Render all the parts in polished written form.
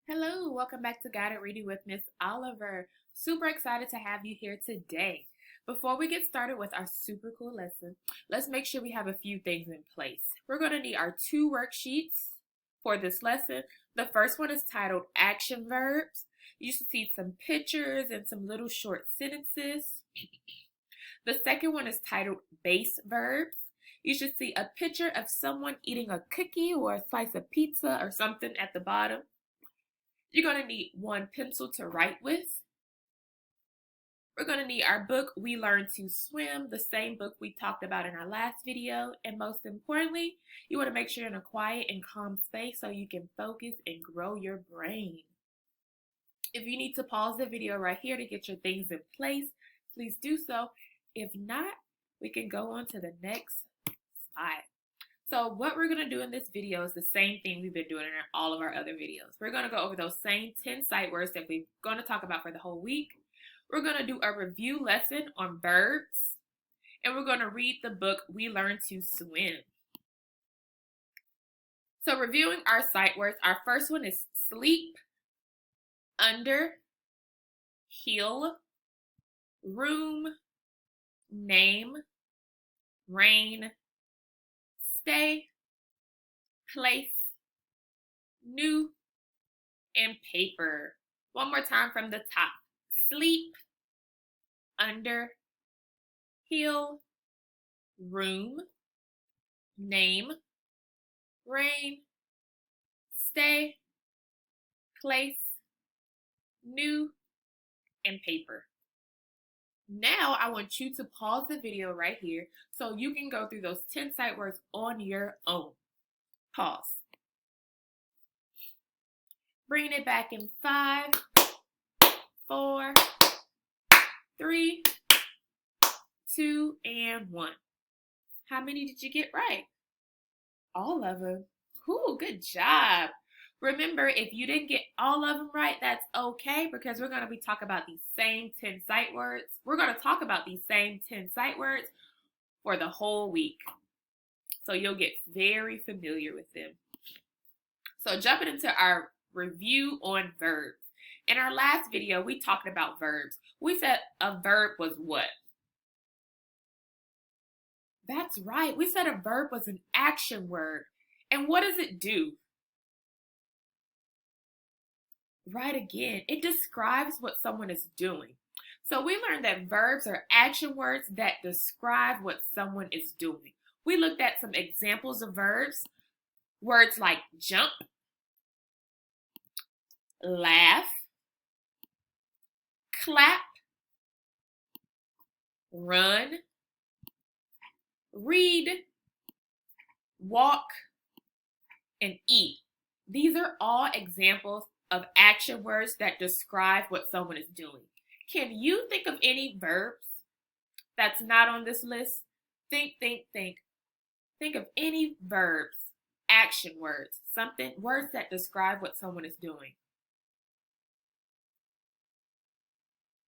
Hello, welcome back to Guided Reading with Miss Oliver. Super excited to have you here today. Before we get started with our super cool lesson, let's make sure we have a few things in place. We're going to need our 2 worksheets for this lesson. The first one is titled Action Verbs. You should see some pictures and some little short sentences. The second one is titled Base Verbs. You should see a picture of someone eating a cookie or a slice of pizza or something at the bottom. You're going to need 1 pencil to write with. We're going to need our book, We Learn to Swim, the same book we talked about in our last video. And most importantly, you want to make sure you're in a quiet and calm space so you can focus and grow your brain. If you need to pause the video right here to get your things in place, please do so. If not, we can go on to the next slide. So what we're going to do in this video is the same thing we've been doing in all of our other videos. We're going to go over those same 10 sight words that we're going to talk about for the whole week. We're going to do a review lesson on verbs. And we're going to read the book, We Learn to Swim. So reviewing our sight words, our first one is sleep, under, heel, room, name, rain, stay, place, new, and paper. One more time from the top. Sleep, under, heel, room, name, rain, stay, place, new, and paper. Now I want you to pause the video right here so you can go through those 10 sight words on your own. Pause. Bringing it back in 5, 4, 3, 2, and 1. How many did you get right? All of them. Ooh, good job. Remember, if you didn't get all of them right, that's okay because we're going to be talking about these same 10 sight words. We're going to talk about these same 10 sight words for the whole week. So you'll get very familiar with them. So jumping into our review on verbs. In our last video, we talked about verbs. We said a verb was what? That's right. We said a verb was an action word. And what does it do? Right again, it describes what someone is doing. So we learned that verbs are action words that describe what someone is doing. We looked at some examples of verbs. Words like jump, laugh, clap, run, read, walk, and eat. These are all examples of action words that describe what someone is doing. Can you think of any verbs that's not on this list? Think. Think of any verbs, action words, words that describe what someone is doing.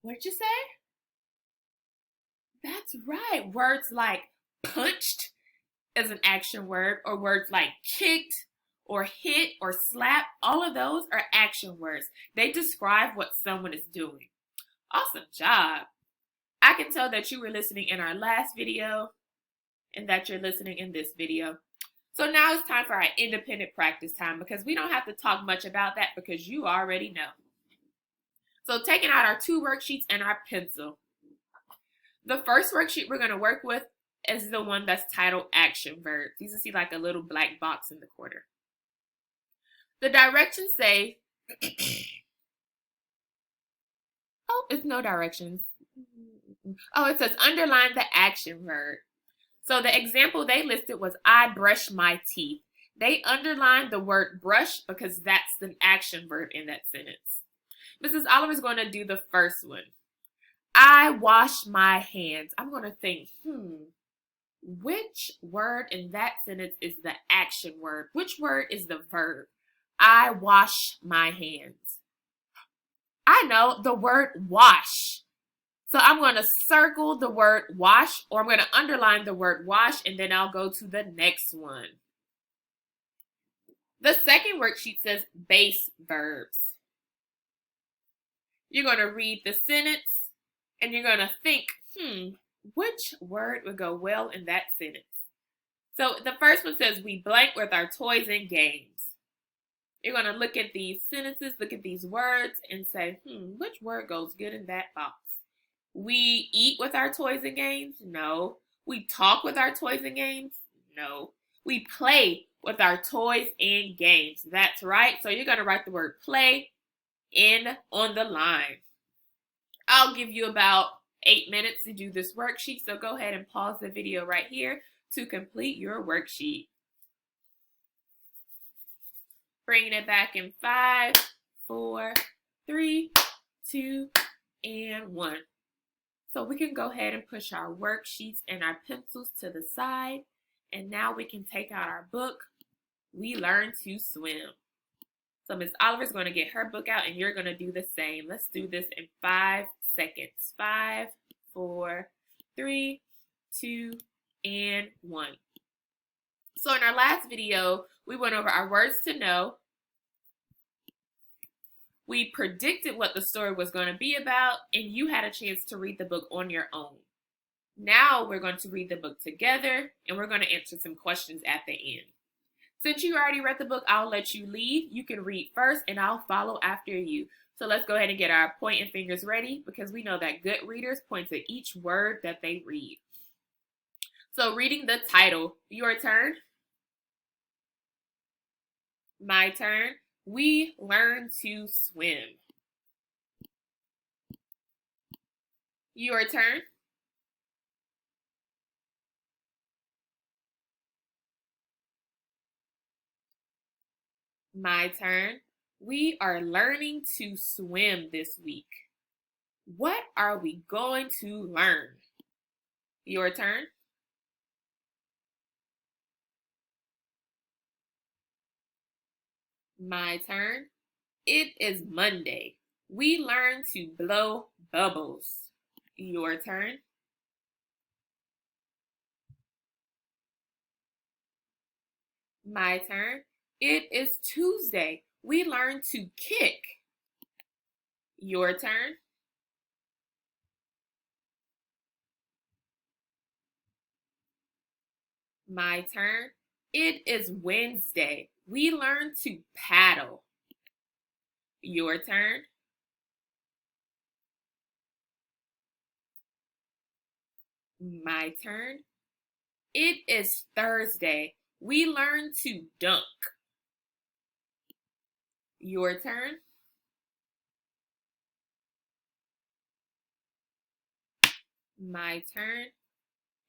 What did you say? That's right. Words like punched is an action word, or words like kicked, or hit, or slap. All of those are action words. They describe what someone is doing. Awesome job. I can tell that you were listening in our last video and that you're listening in this video. So now it's time for our independent practice time because we don't have to talk much about that because you already know. So taking out our 2 worksheets and our pencil. The first worksheet we're going to work with is the one that's titled Action Verbs. You can see like a little black box in the corner. The directions say, oh, it's no directions. Oh, it says underline the action verb. So the example they listed was I brush my teeth. They underlined the word brush because that's an action verb in that sentence. Mrs. Oliver is going to do the first one. I wash my hands. I'm going to think, which word in that sentence is the action word? Which word is the verb? I wash my hands. I know the word wash. So I'm going to circle the word wash, or I'm going to underline the word wash, and then I'll go to the next one. The second worksheet says base verbs. You're going to read the sentence and you're going to think, which word would go well in that sentence? So the first one says, we blank with our toys and games. You're going to look at these sentences, look at these words, and say, which word goes good in that box? We eat with our toys and games? No. We talk with our toys and games? No. We play with our toys and games. That's right. So you're going to write the word play on the line. I'll give you about 8 minutes to do this worksheet, so go ahead and pause the video right here to complete your worksheet. Bringing it back in 5, 4, 3, 2, and 1. So we can go ahead and push our worksheets and our pencils to the side, and now we can take out our book, We Learn to Swim. So Miss Oliver's going to get her book out and you're going to do the same. Let's do this in 5 seconds. 5, 4, 3, 2, and 1. So in our last video, we went over our words to know. We predicted what the story was going to be about, and you had a chance to read the book on your own. Now we're going to read the book together, and we're going to answer some questions at the end. Since you already read the book, I'll let you lead. You can read first, and I'll follow after you. So let's go ahead and get our pointing fingers ready, because we know that good readers point to each word that they read. So reading the title, your turn. My turn. We learn to swim. Your turn. My turn. We are learning to swim this week. What are we going to learn? Your turn. My turn. It is Monday. We learn to blow bubbles. Your turn. My turn. It is Tuesday. We learn to kick. Your turn. My turn. It is Wednesday. We learn to paddle. Your turn. My turn. It is Thursday. We learn to dunk. Your turn. My turn.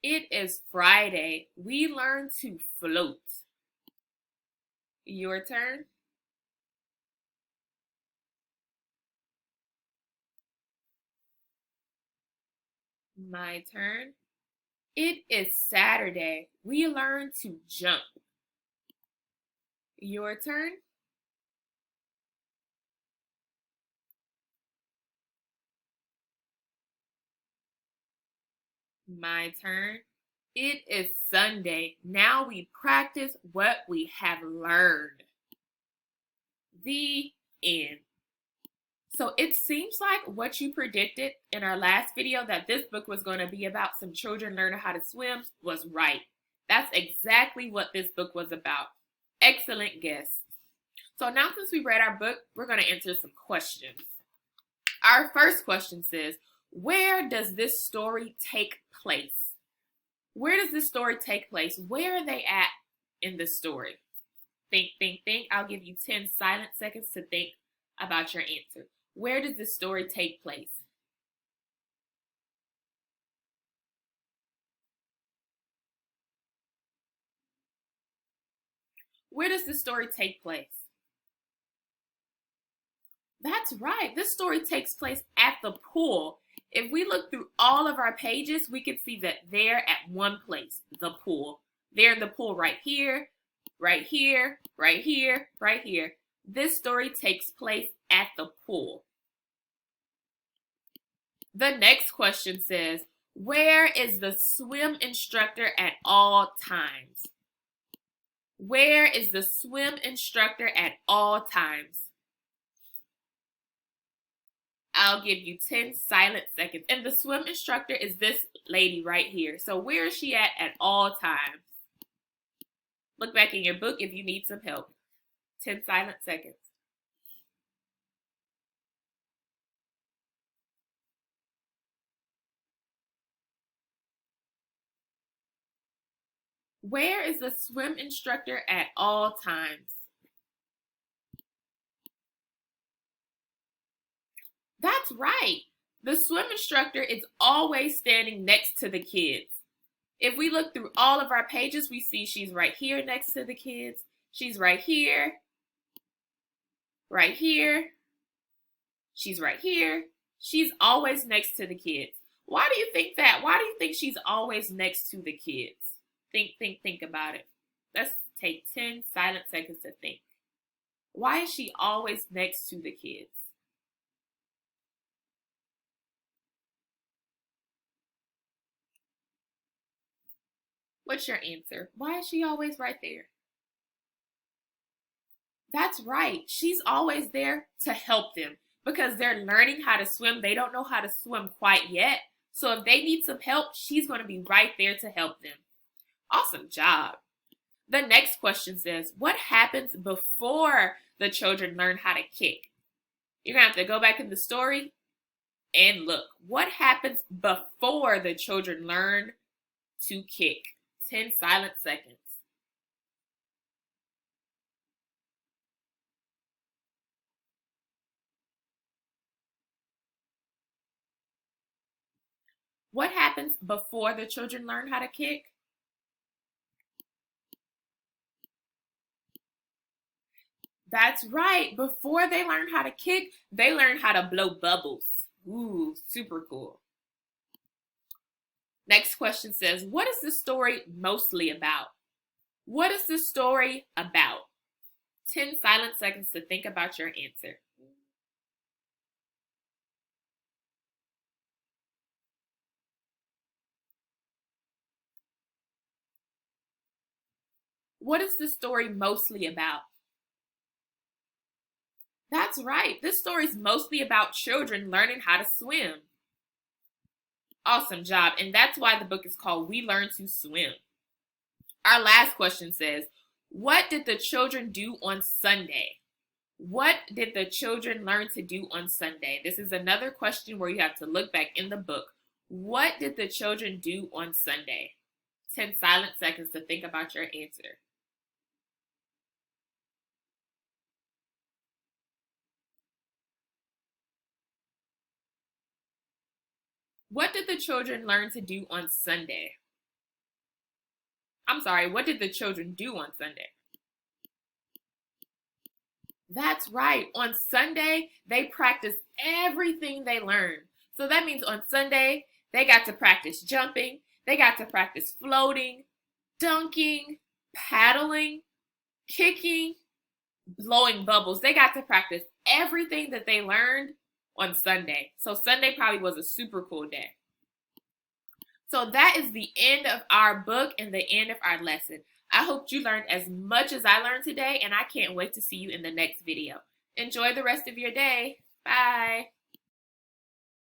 It is Friday. We learn to float. Your turn. My turn. It is Saturday. We learn to jump. Your turn. My turn. It is Sunday. Now we practice what we have learned. The end. So it seems like what you predicted in our last video, that this book was going to be about some children learning how to swim, was right. That's exactly what this book was about. Excellent guess. So now since we read our book, we're going to answer some questions. Our first question says, where does this story take place? Where does this story take place? Where are they at in this story? Think, think, think. I'll give you 10 silent seconds to think about your answer. Where does this story take place? Where does this story take place? That's right. This story takes place at the pool. If we look through all of our pages, we can see that they're at one place, the pool. They're in the pool right here, right here, right here, right here. This story takes place at the pool. The next question says, where is the swim instructor at all times? Where is the swim instructor at all times? I'll give you 10 silent seconds. And the swim instructor is this lady right here. So where is she at all times? Look back in your book if you need some help. 10 silent seconds. Where is the swim instructor at all times? That's right. The swim instructor is always standing next to the kids. If we look through all of our pages, we see she's right here next to the kids. She's right here. Right here. She's right here. She's always next to the kids. Why do you think that? Why do you think she's always next to the kids? Think about it. Let's take 10 silent seconds to think. Why is she always next to the kids? What's your answer? Why is she always right there? That's right. She's always there to help them because they're learning how to swim. They don't know how to swim quite yet. So if they need some help, she's going to be right there to help them. Awesome job. The next question says, what happens before the children learn how to kick? You're going to have to go back in the story and look. What happens before the children learn to kick? 10 silent seconds. What happens before the children learn how to kick? That's right. Before they learn how to kick, they learn how to blow bubbles. Ooh, super cool. Next question says, what is the story mostly about? What is the story about? 10 silent seconds to think about your answer. What is the story mostly about? That's right. This story is mostly about children learning how to swim. Awesome job. And that's why the book is called We Learn to Swim. Our last question says, what did the children do on Sunday? What did the children learn to do on Sunday? This is another question where you have to look back in the book. What did the children do on Sunday? 10 silent seconds to think about your answer. What did the children learn to do on Sunday? I'm sorry, what did the children do on Sunday? That's right. On Sunday, they practiced everything they learned. So that means on Sunday, they got to practice jumping, they got to practice floating, dunking, paddling, kicking, blowing bubbles. They got to practice everything that they learned on Sunday. So Sunday probably was a super cool day. So that is the end of our book and the end of our lesson. I hope you learned as much as I learned today, and I can't wait to see you in the next video. Enjoy the rest of your day. Bye.